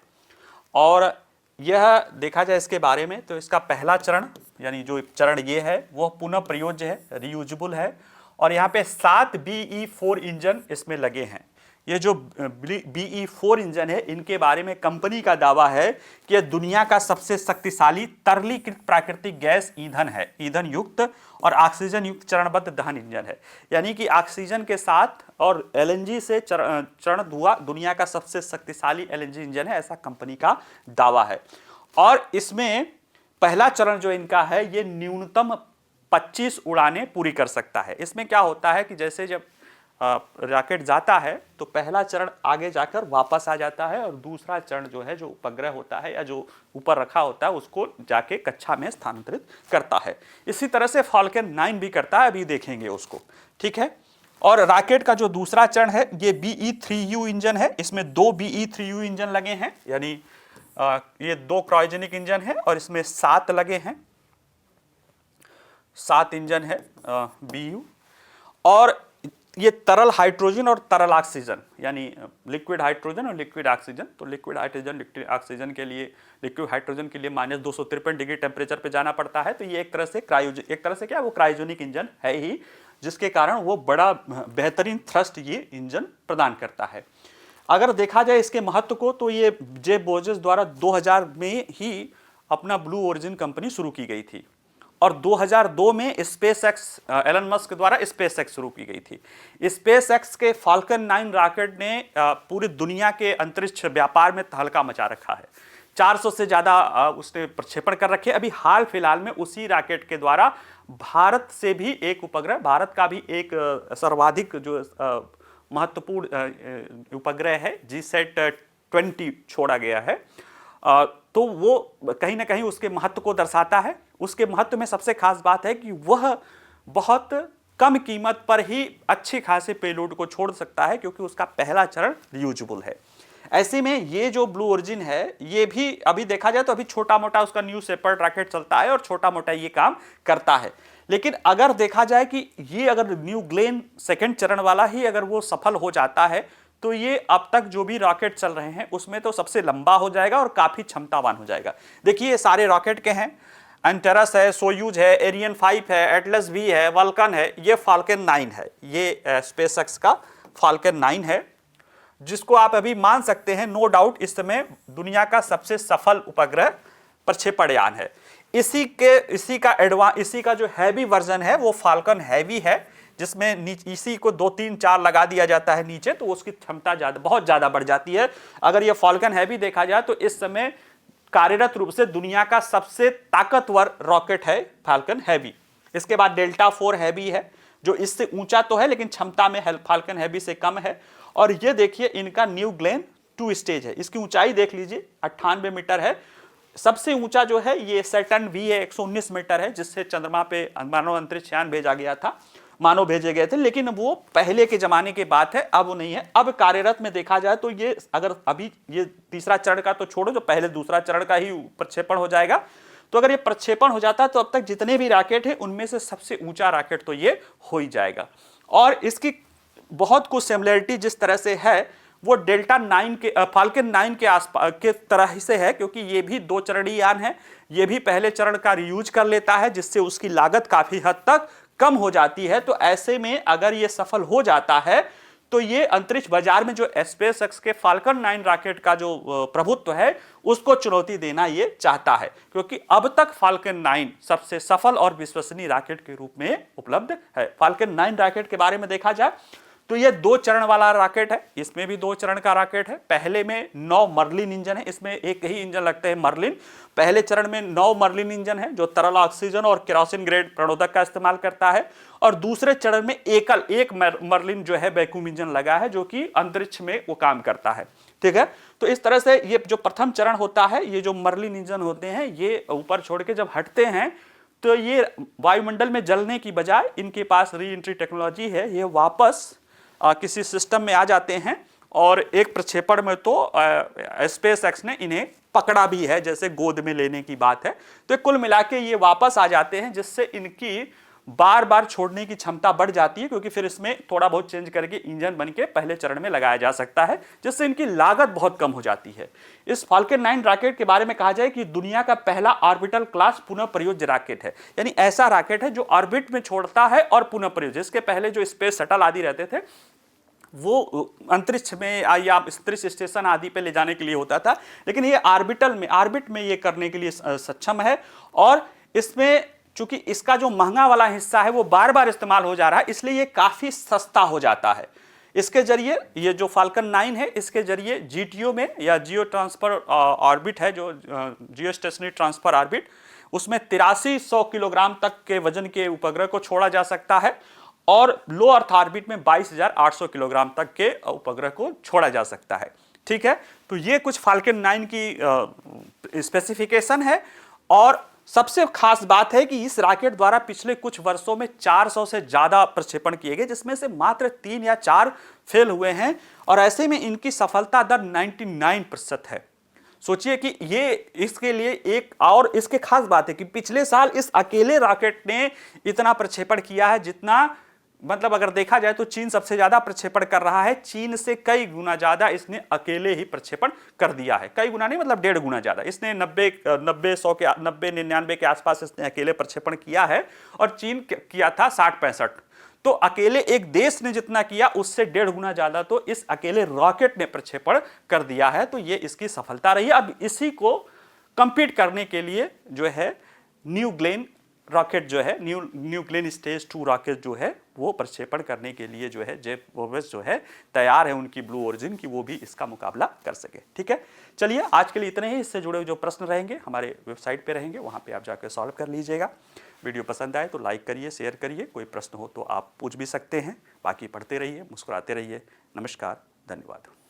और यह देखा जाए इसके बारे में तो इसका पहला चरण, यानी जो चरण ये है वो पुनः प्रयोज्य है, रीयूजेबल है, और यहाँ पे 7 BE4 इंजन इसमें लगे हैं। ये जो BE4 इंजन है, इनके बारे में कंपनी का दावा है कि यह दुनिया का सबसे शक्तिशाली तरलीकृत प्राकृतिक गैस ईंधन है, ईंधन युक्त और ऑक्सीजन युक्त चरणबद्ध दहन इंजन है। यानी कि ऑक्सीजन के साथ और LNG से चरण धुआं दुनिया का सबसे शक्तिशाली LNG इंजन है, ऐसा कंपनी का दावा है। और इसमें पहला चरण जो इनका है, ये न्यूनतम 25 उड़ानें पूरी कर सकता है। इसमें क्या होता है कि जैसे जब रॉकेट जाता है तो पहला चरण आगे जाकर वापस आ जाता है, और दूसरा चरण जो है, जो उपग्रह होता है या जो ऊपर रखा होता है, उसको जाके कक्षा में स्थानांतरित करता है। इसी तरह से फाल्कन 9 भी करता है, अभी देखेंगे उसको। ठीक है, और रॉकेट का जो दूसरा चरण है, ये BE3U इंजन है। इसमें 2 BE3U इंजन लगे हैं, यानी ये 2 क्रायोजेनिक इंजन है, और इसमें 7 लगे हैं, 7 इंजन है BU। और ये तरल हाइड्रोजन और तरल ऑक्सीजन, यानी लिक्विड हाइड्रोजन और लिक्विड ऑक्सीजन। तो लिक्विड हाइड्रोजन, लिक्विड ऑक्सीजन के लिए, लिक्विड हाइड्रोजन के लिए -253 डिग्री टेम्परेचर पे जाना पड़ता है। तो ये एक तरह से क्या, वो क्रायोजेनिक इंजन है ही, जिसके कारण वो बड़ा बेहतरीन थ्रस्ट ये इंजन प्रदान करता है। अगर देखा जाए इसके महत्व को, तो ये जेफ बेजोस द्वारा 2000 में ही अपना ब्लू ओरिजिन कंपनी शुरू की गई थी, और 2002 में स्पेसएक्स, एलन मस्क द्वारा स्पेसएक्स शुरू की गई थी। स्पेसएक्स के फाल्कन 9 रॉकेट ने पूरी दुनिया के अंतरिक्ष व्यापार में तहलका मचा रखा है। 400 से ज़्यादा उसने प्रक्षेपण कर रखे। अभी हाल फिलहाल में उसी रॉकेट के द्वारा भारत से भी एक उपग्रह, भारत का भी एक सर्वाधिक जो महत्वपूर्ण उपग्रह है, GSAT-20 छोड़ा गया है। तो वो कहीं ना कहीं उसके महत्व को दर्शाता है। उसके महत्व में सबसे खास बात है कि वह बहुत कम कीमत पर ही अच्छी खासे पेलोड को छोड़ सकता है, क्योंकि उसका पहला चरण रियूजेबल है। ऐसे में ये जो ब्लू ओरिजिन है, ये भी अभी देखा जाए तो अभी छोटा मोटा उसका न्यू शेपर्ड रॉकेट चलता है और छोटा मोटा ये काम करता है। लेकिन अगर देखा जाए कि ये अगर न्यू ग्लेन सेकंड चरण वाला ही अगर वो सफल हो जाता है, तो ये अब तक जो भी रॉकेट चल रहे हैं उसमें तो सबसे लंबा हो जाएगा और काफी क्षमतावान हो जाएगा। देखिए ये सारे रॉकेट के हैं, एंटेरस है, सोयूज है, एरियन 5 है, एटलस V है, वल्कन है, ये फाल्कन 9 है। ये स्पेसएक्स का फाल्कन 9 है, जिसको आप अभी मान सकते हैं नो डाउट इस समय दुनिया का सबसे सफल उपग्रह प्रक्षेपण यान है। इसी का जो हैवी वर्जन है वो फाल्कन हैवी है, जिसमें इसी को 2 3 4 लगा दिया जाता है नीचे, तो उसकी क्षमता बहुत ज़्यादा बढ़ जाती है। अगर ये फाल्कन हैवी देखा जाए तो इस समय कार्यरत रूप से दुनिया का सबसे ताकतवर रॉकेट है फाल्कन हैवी। इसके बाद डेल्टा 4 हैवी है, जो इससे ऊंचा तो है लेकिन क्षमता में फाल्कन हैवी से कम है। और ये देखिए इनका न्यू ग्लेन 2 स्टेज है, इसकी ऊंचाई देख लीजिए 98 मीटर है। सबसे ऊंचा जो है ये सैटर्न V है, 119 मीटर है, जिससे चंद्रमा पे मानव अंतरिक्ष यान भेजा गया था, मानव भेजे गए थे, लेकिन वो पहले के जमाने की बात है, अब वो नहीं है। अब कार्यरत में देखा जाए तो ये अगर अभी ये तीसरा चरण का तो छोड़ो, जो पहले दूसरा चरण का ही प्रक्षेपण हो जाएगा, तो अगर ये प्रक्षेपण हो जाता है तो अब तक जितने भी रॉकेट हैं उनमें से सबसे ऊंचा रॉकेट तो ये हो ही जाएगा। और इसकी बहुत कुछ सिमिलरिटी जिस तरह से है वो डेल्टा 9 के फाल्कन 9 के आसपास के तरह से है, क्योंकि ये भी 2 चरणीय यान है। ये भी पहले चरण का रियूज कर लेता है, जिससे उसकी लागत काफी हद तक कम हो जाती है। तो ऐसे में अगर ये सफल हो जाता है तो ये अंतरिक्ष बाजार में जो स्पेसएक्स के फाल्कन 9 रॉकेट का जो प्रभुत्व है उसको चुनौती देना ये चाहता है, क्योंकि अब तक फाल्कन 9 सबसे सफल और विश्वसनीय रॉकेट के रूप में उपलब्ध है। फाल्कन 9 रॉकेट के बारे में देखा जाए तो ये 2 चरण वाला रॉकेट है, इसमें भी 2 चरण का रॉकेट है। पहले में 9 मर्लिन इंजन है, इसमें एक ही इंजन लगते हैं मर्लिन। पहले चरण में 9 मर्लिन इंजन है जो तरल ऑक्सीजन और केरोसिन ग्रेड प्रणोदक का इस्तेमाल करता है, और दूसरे चरण में एक मर्लिन जो है वैक्यूम इंजन लगा है जो कि अंतरिक्ष में वो काम करता है। ठीक है, तो इस तरह से ये जो प्रथम चरण होता है, ये जो मर्लिन इंजन होते हैं ये ऊपर छोड़ के जब हटते हैं तो ये वायुमंडल में जलने की बजाय इनके पास री एंट्री टेक्नोलॉजी है, ये वापस किसी सिस्टम में आ जाते हैं, और एक प्रक्षेपण में तो स्पेसएक्स ने इन्हें पकड़ा भी है, जैसे गोद में लेने की बात है। तो कुल मिला के ये वापस आ जाते हैं, जिससे इनकी बार बार छोड़ने की क्षमता बढ़ जाती है, क्योंकि फिर इसमें थोड़ा बहुत चेंज करके इंजन बन के पहले चरण में लगाया जा सकता है, जिससे इनकी लागत बहुत कम हो जाती है। इस फाल्कन 9 रॉकेट के बारे में कहा जाए कि दुनिया का पहला ऑर्बिटल क्लास पुनः प्रयोज्य रॉकेट है, यानी ऐसा रॉकेट है जो ऑर्बिट में छोड़ता है और पुनः प्रयोज्य। इसके पहले जो स्पेस शटल आदि रहते थे वो अंतरिक्ष में या अंतरिक्ष स्टेशन आदि पे ले जाने के लिए होता था, लेकिन ये ऑर्बिट में ये करने के लिए सक्षम है। और इसमें चूंकि इसका जो महंगा वाला हिस्सा है वो बार बार इस्तेमाल हो जा रहा है, इसलिए ये काफी सस्ता हो जाता है। इसके जरिए ये जो फाल्कन 9 है, इसके जरिए जीटीओ में या जियो ट्रांसफर ऑर्बिट है, जो जियो स्टेशनरी ट्रांसफर ऑर्बिट, उसमें 8300 किलोग्राम तक के वजन के उपग्रह को छोड़ा जा सकता है, और लो अर्थ ऑर्बिट में 22,800 किलोग्राम तक के उपग्रह को छोड़ा जा सकता है। ठीक है, तो ये कुछ फाल्कन 9 की स्पेसिफिकेशन है। और सबसे खास बात है कि इस रॉकेट द्वारा पिछले कुछ वर्षों में 400 से ज्यादा प्रक्षेपण किए गए, जिसमें से मात्र 3 या 4 फेल हुए हैं, और ऐसे में इनकी सफलता दर 99% है। सोचिए कि ये इसके लिए एक और इसके खास बात है कि पिछले साल इस अकेले रॉकेट ने इतना प्रक्षेपण किया है जितना, मतलब अगर देखा जाए तो चीन सबसे ज्यादा प्रक्षेपण कर रहा है, चीन से कई गुना ज्यादा इसने अकेले ही प्रक्षेपण कर दिया है। कई गुना नहीं, मतलब 1.5 गुना ज्यादा। इसने 90-99 के आसपास इसने अकेले प्रक्षेपण किया है, और चीन किया था 60-65। तो अकेले एक देश ने जितना किया उससे 1.5 गुना ज्यादा तो इस अकेले रॉकेट ने प्रक्षेपण कर दिया है। तो ये इसकी सफलता रही। अब इसी को कंपीट करने के लिए जो है न्यू ग्लेन रॉकेट जो है, न्यू ग्लेन स्टेज 2 रॉकेट जो है वो प्रक्षेपण करने के लिए जो है जेफ बेजोस जो है तैयार है उनकी ब्लू ओरिजिन की, वो भी इसका मुकाबला कर सके। ठीक है, चलिए आज के लिए इतने ही। इससे जुड़े जो प्रश्न रहेंगे हमारे वेबसाइट पे रहेंगे, वहाँ पे आप जाकर सॉल्व कर लीजिएगा। वीडियो पसंद आए तो लाइक करिए, शेयर करिए। कोई प्रश्न हो तो आप पूछ भी सकते हैं। बाकी पढ़ते रहिए, मुस्कुराते रहिए। नमस्कार, धन्यवाद।